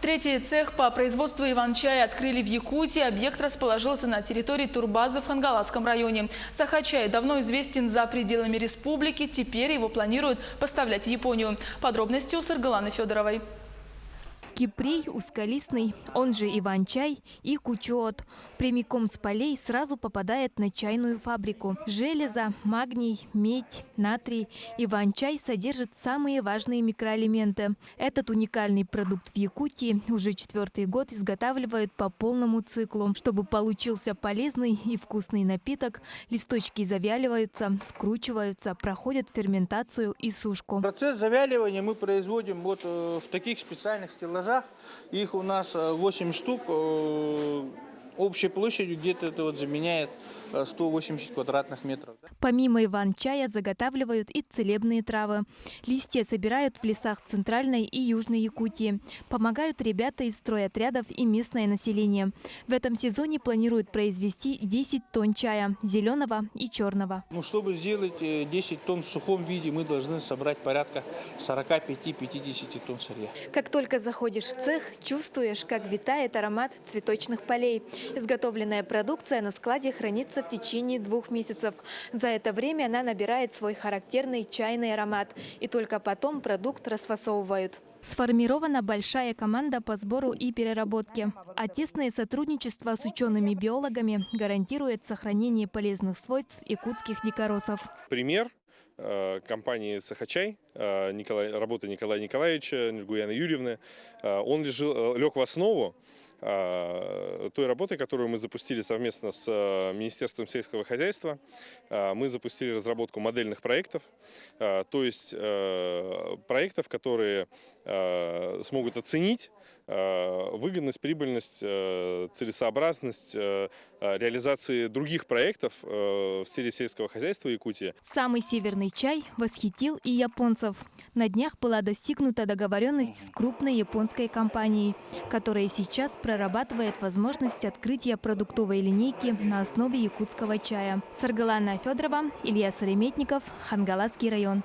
Третий цех по производству иван-чая открыли в Якутии. Объект расположился на территории турбазы в Хангаласском районе. Саха-чай давно известен за пределами республики. Теперь его планируют поставлять в Японию. Подробности у Саргаланы Федоровой. Кипрей узколистный, он же иван-чай, и кучуот. Прямиком с полей сразу попадает на чайную фабрику. Железо, магний, медь, натрий. Иван-чай содержит самые важные микроэлементы. Этот уникальный продукт в Якутии уже 4-й год изготавливают по полному циклу. Чтобы получился полезный и вкусный напиток, листочки завяливаются, скручиваются, проходят ферментацию и сушку. Процесс завяливания мы производим вот в таких специальных стеллажах. Их у нас 8 штук. Общей площадью где-то это вот заменяет 180 квадратных метров. Помимо иван-чая заготавливают и целебные травы. Листья собирают в лесах Центральной и Южной Якутии. Помогают ребята из стройотрядов и местное население. В этом сезоне планируют произвести 10 тонн чая – зеленого и черного. Чтобы сделать 10 тонн в сухом виде, мы должны собрать порядка 45-50 тонн сырья. Как только заходишь в цех, чувствуешь, как витает аромат цветочных полей. Изготовленная продукция на складе хранится в течение 2 месяцев. За это время она набирает свой характерный чайный аромат. И только потом продукт расфасовывают. Сформирована большая команда по сбору и переработке. А тесное сотрудничество с учеными-биологами гарантирует сохранение полезных свойств якутских дикоросов. Пример компании «Саха-чай», работы Николая Николаевича, Нергуяны Юрьевны, он лег в основу той работы, которую мы запустили совместно с Министерством сельского хозяйства. Мы запустили разработку модельных проектов, то есть проектов, которые смогут оценить выгодность, прибыльность, целесообразность реализации других проектов в сфере сельского хозяйства Якутии. Самый северный чай восхитил и японцев. На днях была достигнута договоренность с крупной японской компанией, которая сейчас прорабатывает возможность открытия продуктовой линейки на основе якутского чая. Саргалана Федорова, Илья Сыреметников, Хангаласский район.